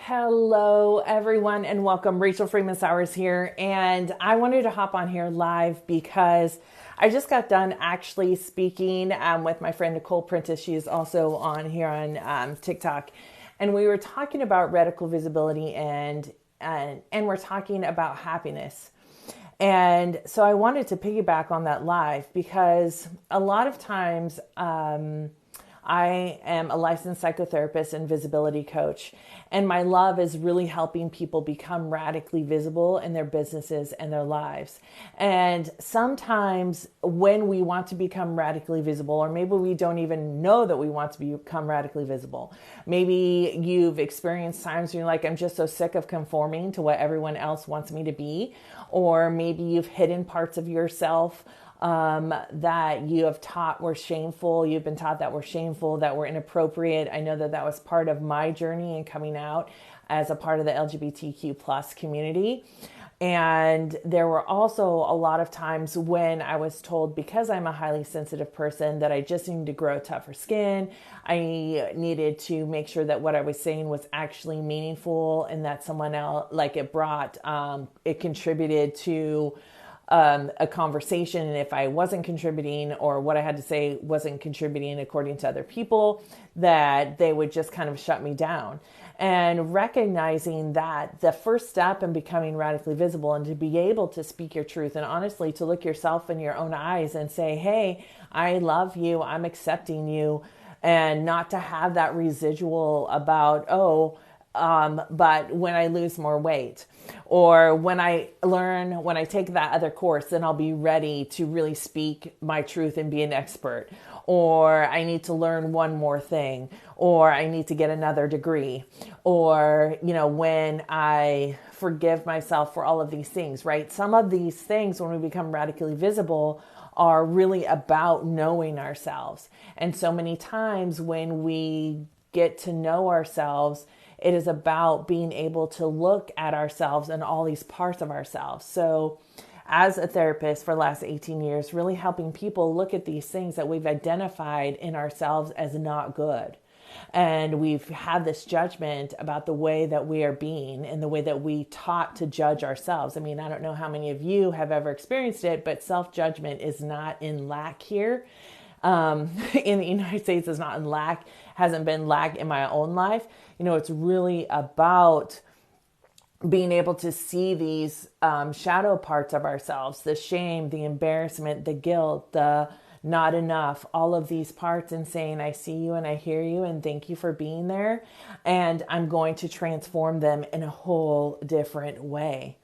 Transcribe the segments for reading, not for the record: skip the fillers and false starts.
Hello, everyone, and welcome. Rachel Freemon Sowers here, and I wanted to hop on here live because I just got done actually speaking with my friend Nicole Prentice. She is also on here on TikTok, and we were talking about radical visibility and we're talking about happiness. And so I wanted to piggyback on that live because a lot of times I am a licensed psychotherapist and visibility coach, and my love is really helping people become radically visible in their businesses and their lives. And sometimes when we want to become radically visible, or maybe we don't even know that we want to become radically visible, maybe you've experienced times when you're like, I'm just so sick of conforming to what everyone else wants me to be, or maybe you've hidden parts of yourself that you have taught were shameful. You've been taught that were shameful, that were inappropriate. I know that that was part of my journey in coming out as a part of the LGBTQ plus community. And there were also a lot of times when I was told, because I'm a highly sensitive person, that I just needed to grow tougher skin. I needed to make sure that what I was saying was actually meaningful and that someone else, like it contributed to a conversation. And if I wasn't contributing, or what I had to say wasn't contributing according to other people, that they would just kind of shut me down. And recognizing that the first step in becoming radically visible, and to be able to speak your truth, and honestly to look yourself in your own eyes and say, hey, I love you, I'm accepting you, and not to have that residual about, but when I lose more weight, or when I take that other course, then I'll be ready to really speak my truth and be an expert. Or I need to learn one more thing, or I need to get another degree, or, when I forgive myself for all of these things, right? Some of these things, when we become radically visible, are really about knowing ourselves. And so many times when we get to know ourselves, it is about being able to look at ourselves and all these parts of ourselves. So as a therapist for the last 18 years, really helping people look at these things that we've identified in ourselves as not good. And we've had this judgment about the way that we are being and the way that we taught to judge ourselves. I mean, I don't know how many of you have ever experienced it, but self-judgment is not in lack here. In the United States, is not in lack, hasn't been lack in my own life. It's really about being able to see these shadow parts of ourselves, the shame, the embarrassment, the guilt, the not enough, all of these parts, and saying, I see you and I hear you and thank you for being there. And I'm going to transform them in a whole different way.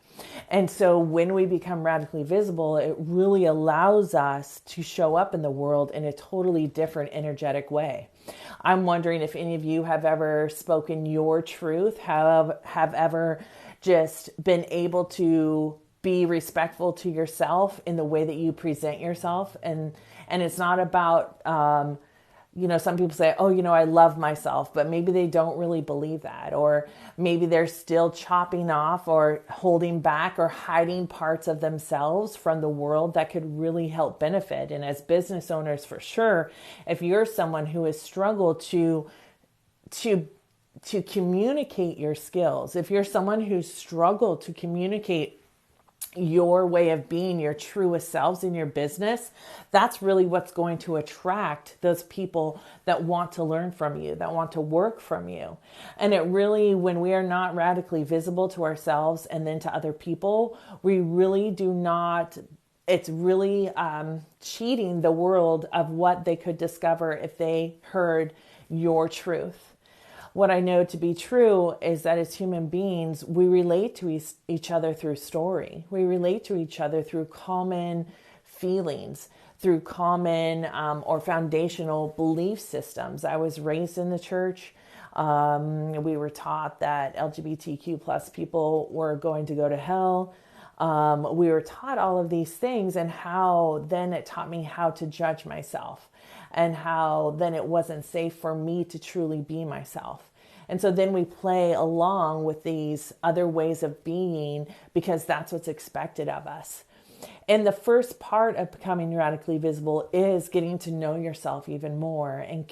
And so when we become radically visible, it really allows us to show up in the world in a totally different energetic way. I'm wondering if any of you have ever spoken your truth, have ever just been able to be respectful to yourself in the way that you present yourself. And it's not about, some people say, I love myself, but maybe they don't really believe that. Or maybe they're still chopping off or holding back or hiding parts of themselves from the world that could really help benefit. And as business owners, for sure, if you're someone who has struggled to communicate your skills, if you're someone who's struggled to communicate your way of being, your truest selves in your business, that's really what's going to attract those people that want to learn from you, that want to work from you. And it really, when we are not radically visible to ourselves and then to other people, we really do not, it's really cheating the world of what they could discover if they heard your truth. What I know to be true is that as human beings, we relate to each other through story. We relate to each other through common feelings, through common or foundational belief systems. I was raised in the church. We were taught that LGBTQ plus people were going to go to hell. We were taught all of these things, and how then it taught me how to judge myself, and how then it wasn't safe for me to truly be myself. And so then we play along with these other ways of being because that's what's expected of us. And the first part of becoming radically visible is getting to know yourself even more and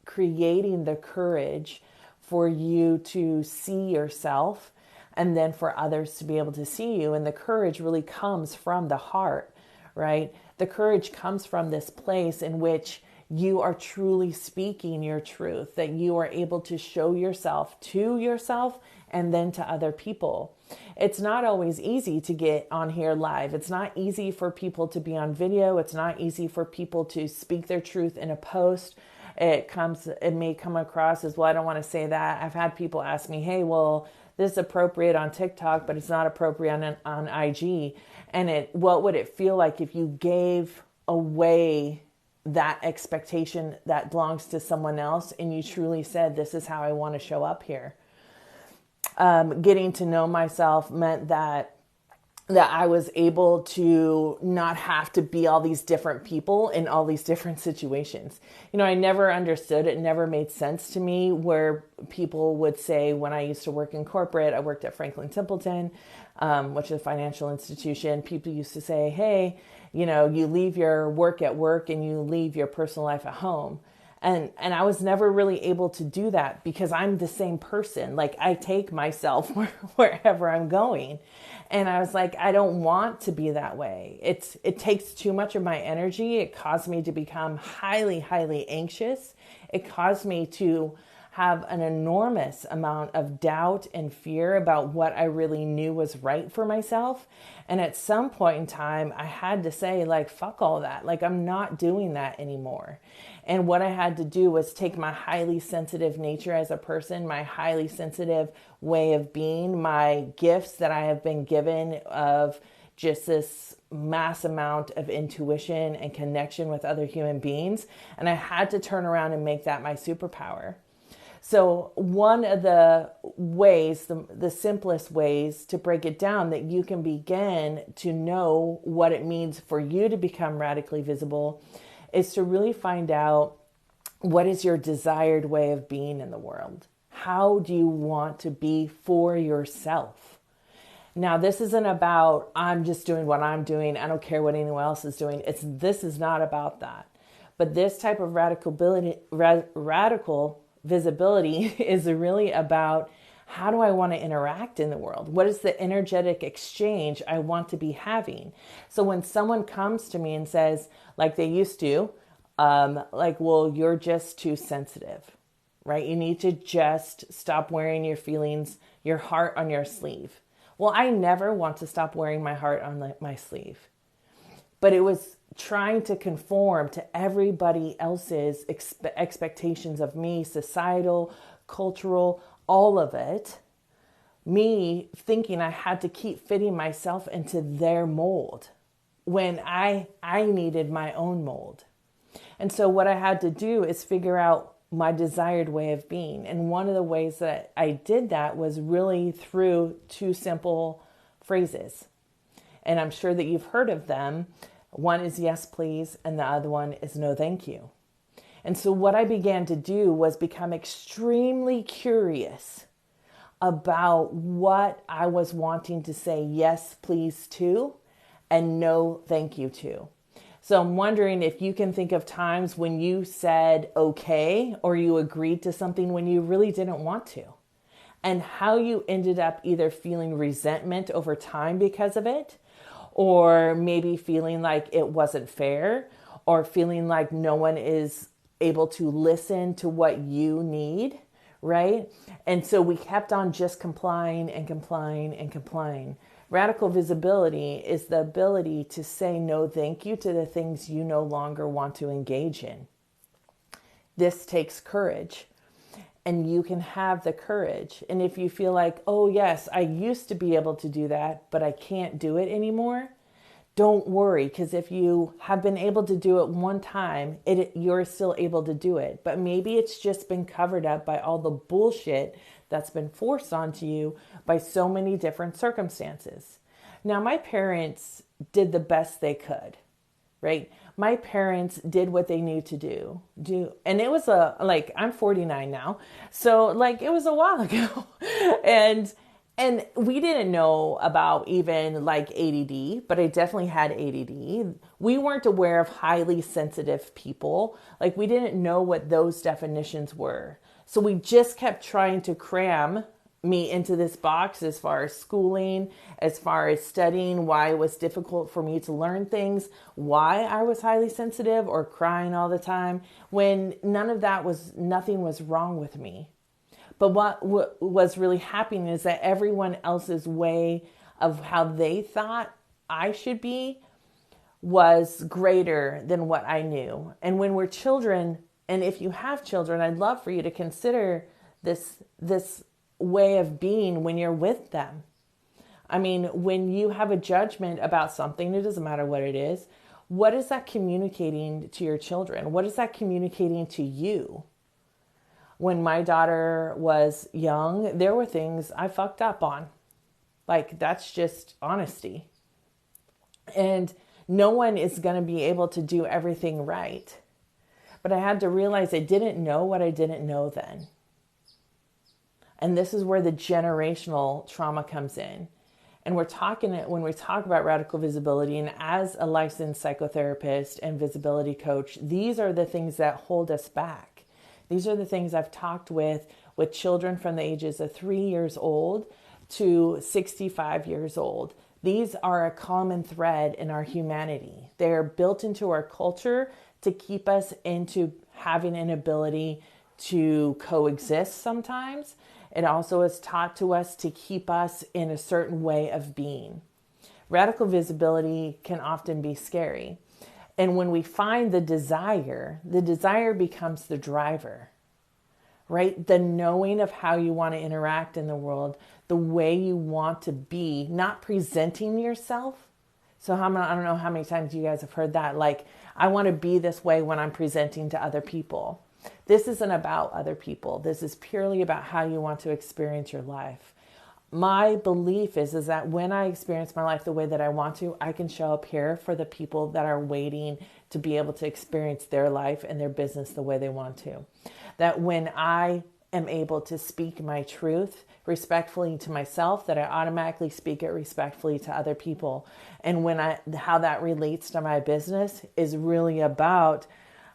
creating the courage for you to see yourself and then for others to be able to see you. And the courage really comes from the heart, right? The courage comes from this place in which you are truly speaking your truth, that you are able to show yourself to yourself and then to other people. It's not always easy to get on here live. It's not easy for people to be on video. It's not easy for people to speak their truth in a post. It may come across as, well, I don't want to say that. I've had people ask me, hey, well, this is appropriate on TikTok, but it's not appropriate on IG. And what would it feel like if you gave away that expectation that belongs to someone else and you truly said, this is how I want to show up here? Getting to know myself meant that I was able to not have to be all these different people in all these different situations. I never understood, it never made sense to me where people would say, when I used to work in corporate, I worked at Franklin Templeton, which is a financial institution. People used to say, hey, you leave your work at work and you leave your personal life at home. And I was never really able to do that because I'm the same person. Like, I take myself wherever I'm going. And I was like, I don't want to be that way. It takes too much of my energy. It caused me to become highly, highly anxious. It caused me to have an enormous amount of doubt and fear about what I really knew was right for myself. And at some point in time, I had to say, like, fuck all that. Like, I'm not doing that anymore. And what I had to do was take my highly sensitive nature as a person, my highly sensitive way of being, my gifts that I have been given of just this mass amount of intuition and connection with other human beings. And I had to turn around and make that my superpower. So one of the ways, the simplest ways to break it down that you can begin to know what it means for you to become radically visible is to really find out, what is your desired way of being in the world? How do you want to be for yourself? Now, this isn't about, I'm just doing what I'm doing, I don't care what anyone else is doing. This is not about that. But this type of radical visibility is really about, how do I want to interact in the world? What is the energetic exchange I want to be having? So when someone comes to me and says, like they used to, well, you're just too sensitive, right? You need to just stop wearing your feelings, your heart on your sleeve. Well, I never want to stop wearing my heart on my sleeve. But it was trying to conform to everybody else's expectations of me, societal, cultural, all of it. Me thinking I had to keep fitting myself into their mold when I needed my own mold. And so what I had to do is figure out my desired way of being. And one of the ways that I did that was really through two simple phrases. And I'm sure that you've heard of them. One is yes, please, and the other one is no, thank you. And so what I began to do was become extremely curious about what I was wanting to say yes, please to, and no, thank you to. So I'm wondering if you can think of times when you said okay, or you agreed to something when you really didn't want to, and how you ended up either feeling resentment over time because of it, or maybe feeling like it wasn't fair, or feeling like no one is able to listen to what you need, right? And so we kept on just complying and complying and complying. Radical visibility is the ability to say no thank you to the things you no longer want to engage in. This takes courage, and you can have the courage. And if you feel like, oh yes, I used to be able to do that, but I can't do it anymore, don't worry, because if you have been able to do it one time, you're still able to do it. But maybe it's just been covered up by all the bullshit that's been forced onto you by so many different circumstances. Now, my parents did the best they could, right? My parents did what they knew to do. And it was I'm 49 now. So it was a while ago. And we didn't know about even ADD, but I definitely had ADD. We weren't aware of highly sensitive people. We didn't know what those definitions were. So we just kept trying to cram me into this box as far as schooling, as far as studying, why it was difficult for me to learn things, why I was highly sensitive or crying all the time, when nothing was wrong with me. But what was really happening is that everyone else's way of how they thought I should be was greater than what I knew. And when we're children, and if you have children, I'd love for you to consider this way of being when you're with them. I mean, when you have a judgment about something, it doesn't matter what it is, what is that communicating to your children? What is that communicating to you? When my daughter was young, there were things I fucked up on. Like, that's just honesty. And no one is going to be able to do everything right. But I had to realize I didn't know what I didn't know then. And this is where the generational trauma comes in. And when we talk about radical visibility, and as a licensed psychotherapist and visibility coach, these are the things that hold us back. These are the things I've talked with children from the ages of 3 years old to 65 years old. These are a common thread in our humanity. They are built into our culture to keep us into having an ability to coexist sometimes. It also is taught to us to keep us in a certain way of being. Radical visibility can often be scary. And when we find the desire becomes the driver, right? The knowing of how you want to interact in the world, the way you want to be, not presenting yourself. So I don't know how many times you guys have heard that. Like, I want to be this way when I'm presenting to other people. This isn't about other people. This is purely about how you want to experience your life. My belief is that when I experience my life the way that I want to, I can show up here for the people that are waiting to be able to experience their life and their business the way they want to. That when I am able to speak my truth respectfully to myself, that I automatically speak it respectfully to other people. And how that relates to my business is really about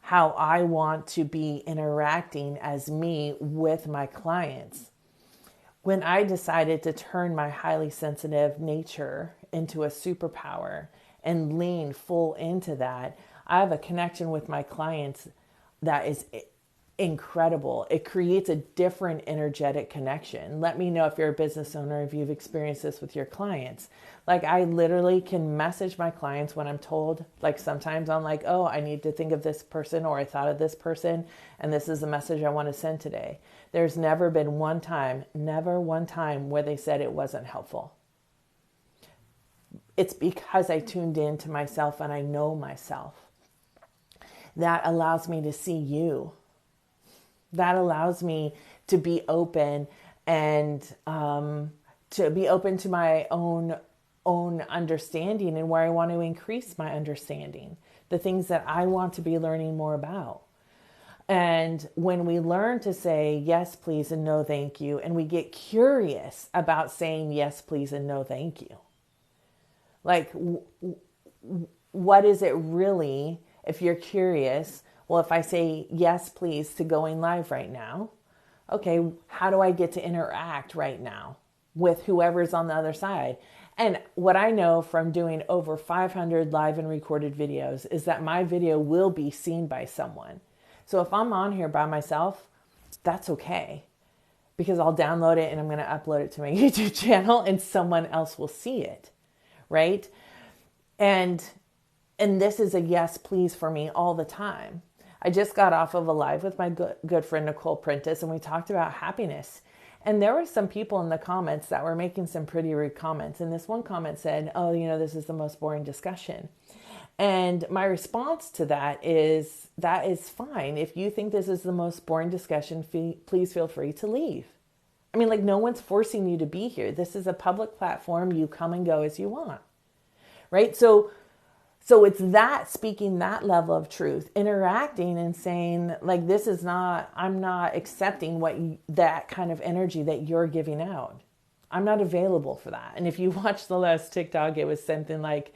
how I want to be interacting as me with my clients. When I decided to turn my highly sensitive nature into a superpower and lean full into that, I have a connection with my clients that is incredible. It creates a different energetic connection. Let me know if you're a business owner, if you've experienced this with your clients. Like, I literally can message my clients when I'm told, like, sometimes I'm like, oh, I need to think of this person, or I thought of this person, and this is the message I want to send today. There's never one time where they said it wasn't helpful. It's because I tuned in to myself and I know myself. That allows me to see you. That allows me to be open and to be open to my own understanding and where I want to increase my understanding, the things that I want to be learning more about. And when we learn to say yes, please, and no, thank you, and we get curious about saying yes, please, and no, thank you. Like, what is it really, if you're curious? Well, if I say yes, please, to going live right now, okay, how do I get to interact right now with whoever's on the other side? And what I know from doing over 500 live and recorded videos is that my video will be seen by someone. So if I'm on here by myself, that's okay, because I'll download it and I'm going to upload it to my YouTube channel and someone else will see it, right? And this is a yes, please for me all the time. I just got off of a live with my good friend Nicole Prentice, and we talked about happiness. And there were some people in the comments that were making some pretty rude comments. And this one comment said, oh, this is the most boring discussion. And my response to that is fine. If you think this is the most boring discussion, please feel free to leave. I mean, like, no one's forcing you to be here. This is a public platform. You come and go as you want, right? So it's that, speaking that level of truth, interacting and saying, like, I'm not accepting that kind of energy that you're giving out. I'm not available for that. And if you watch the last TikTok, it was something like,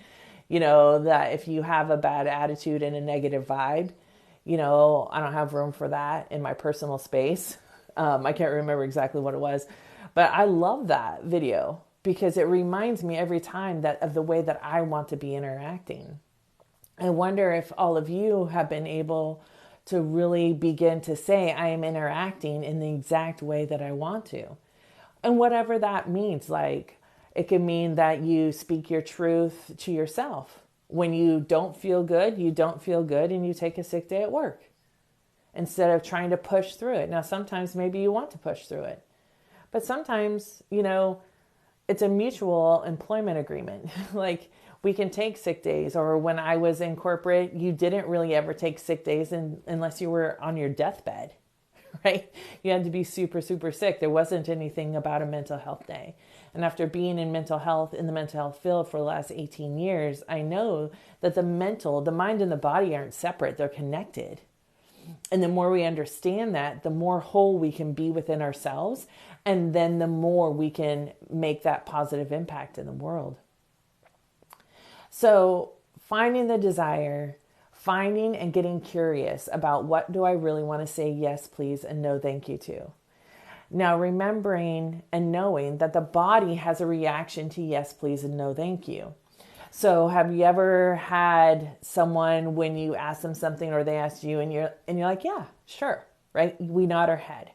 that if you have a bad attitude and a negative vibe, I don't have room for that in my personal space. I can't remember exactly what it was, but I love that video because it reminds me every time that of the way that I want to be interacting. I wonder if all of you have been able to really begin to say, I am interacting in the exact way that I want to. And whatever that means, like it can mean that you speak your truth to yourself. When you don't feel good, you don't feel good and you take a sick day at work instead of trying to push through it. Now, sometimes maybe you want to push through it, but sometimes, it's a mutual employment agreement. Like we can take sick days, or when I was in corporate, you didn't really ever take sick days unless you were on your deathbed, right? You had to be super, super sick. There wasn't anything about a mental health day. And after being in the mental health field for the last 18 years, I know that the mind and the body aren't separate. They're connected. And the more we understand that, the more whole we can be within ourselves. And then the more we can make that positive impact in the world. So finding the desire, finding and getting curious about what do I really want to say yes, please, and no, thank you to. Now, remembering and knowing that the body has a reaction to yes, please, and no, thank you. So have you ever had someone, when you ask them something or they ask you and you're like, yeah, sure, right? We nod our head.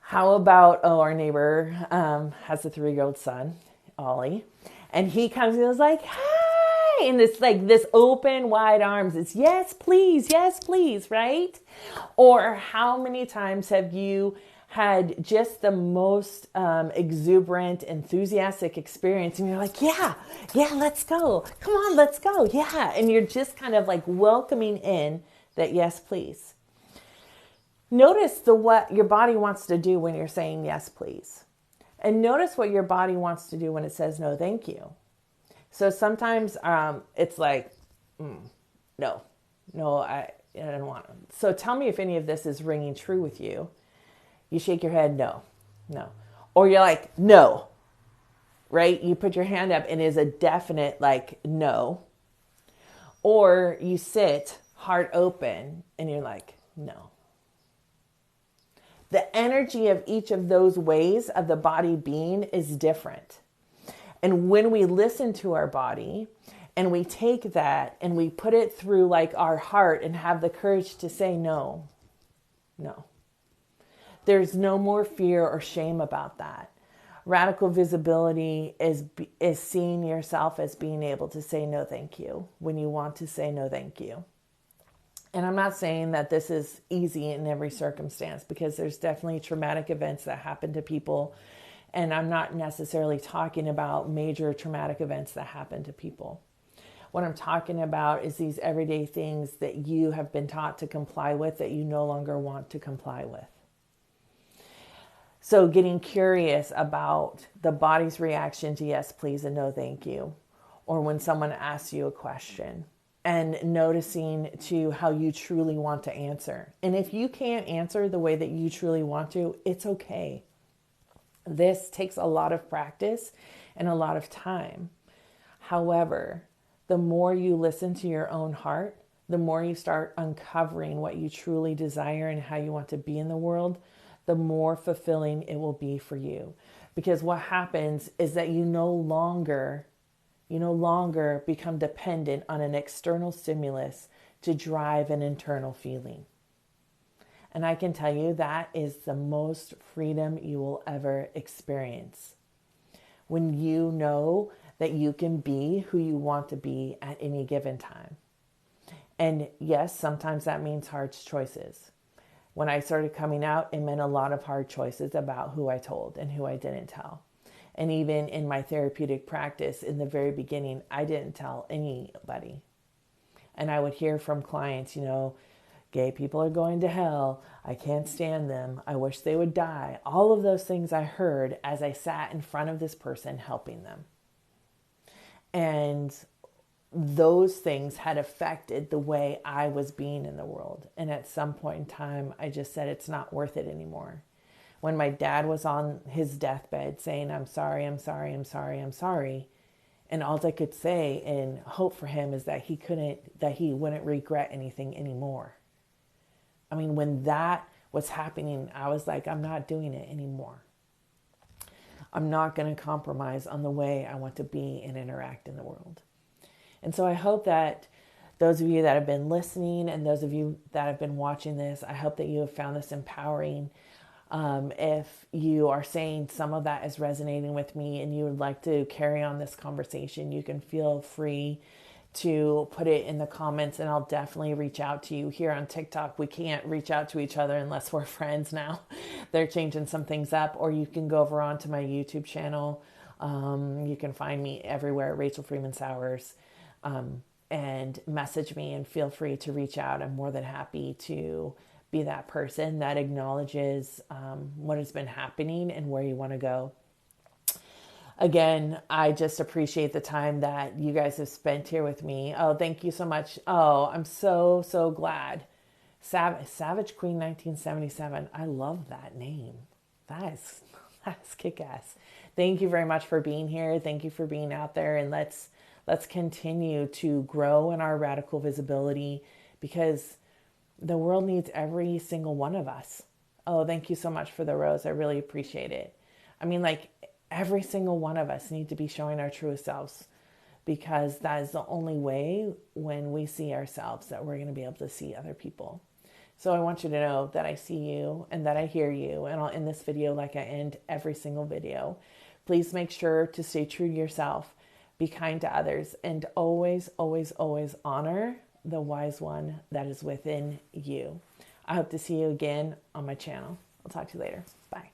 How about, our neighbor has a 3-year-old son, Ollie, and he comes and is like, hi, and it's like this open, wide arms. It's yes, please, right? Or how many times have you had just the most exuberant, enthusiastic experience and you're like, yeah, let's go. Come on, let's go. Yeah. And you're just kind of like welcoming in that yes, please. Notice what your body wants to do when you're saying yes, please. And notice what your body wants to do when it says no, thank you. So sometimes it's like, no, I don't want to. So tell me if any of this is ringing true with you. You shake your head, no. Or you're like, no, right? You put your hand up and it is a definite like, no. Or you sit heart open and you're like, no. The energy of each of those ways of the body being is different. And when we listen to our body and we take that and we put it through like our heart and have the courage to say no. There's no more fear or shame about that. Radical visibility is seeing yourself as being able to say no thank you when you want to say no thank you. And I'm not saying that this is easy in every circumstance, because there's definitely traumatic events that happen to people. And I'm not necessarily talking about major traumatic events that happen to people. What I'm talking about is these everyday things that you have been taught to comply with that you no longer want to comply with. So getting curious about the body's reaction to yes, please, and no, thank you. Or when someone asks you a question, and noticing to how you truly want to answer. And if you can't answer the way that you truly want to, it's okay. This takes a lot of practice and a lot of time. However, the more you listen to your own heart, the more you start uncovering what you truly desire and how you want to be in the world, the more fulfilling it will be for you. Because what happens is that you no longer become dependent on an external stimulus to drive an internal feeling. And I can tell you that is the most freedom you will ever experience. When you know that you can be who you want to be at any given time. And yes, sometimes that means hard choices. When I started coming out, it meant a lot of hard choices about who I told and who I didn't tell. And even in my therapeutic practice, in the very beginning, I didn't tell anybody. And I would hear from clients, gay people are going to hell. I can't stand them. I wish they would die. All of those things I heard as I sat in front of this person helping them. And those things had affected the way I was being in the world. And at some point in time, I just said, it's not worth it anymore. When my dad was on his deathbed saying, I'm sorry. And all I could say and hope for him is that he wouldn't regret anything anymore. I mean, when that what's happening, I was like, I'm not doing it anymore. I'm not going to compromise on the way I want to be and interact in the world. And so I hope that those of you that have been listening and those of you that have been watching this, I hope that you have found this empowering. If you are saying some of that is resonating with me and you would like to carry on this conversation, you can feel free to put it in the comments, and I'll definitely reach out to you. Here on TikTok, we can't reach out to each other unless we're friends now. They're changing some things up. Or you can go over onto my YouTube channel. You can find me everywhere, Rachel Freemon Sowers, and message me, and feel free to reach out. I'm more than happy to be that person that acknowledges what has been happening and where you want to go. Again, I just appreciate the time that you guys have spent here with me. Oh, thank you so much. Oh, I'm so, so glad. Savage Queen 1977. I love that name. That's kick-ass. Thank you very much for being here. Thank you for being out there. And let's continue to grow in our radical visibility, because the world needs every single one of us. Oh, thank you so much for the rose. I really appreciate it. I mean, like, every single one of us need to be showing our truest selves, because that is the only way, when we see ourselves, that we're going to be able to see other people. So I want you to know that I see you and that I hear you. And I'll end this video like I end every single video. Please make sure to stay true to yourself, be kind to others, and always, always, always honor the wise one that is within you. I hope to see you again on my channel. I'll talk to you later. Bye.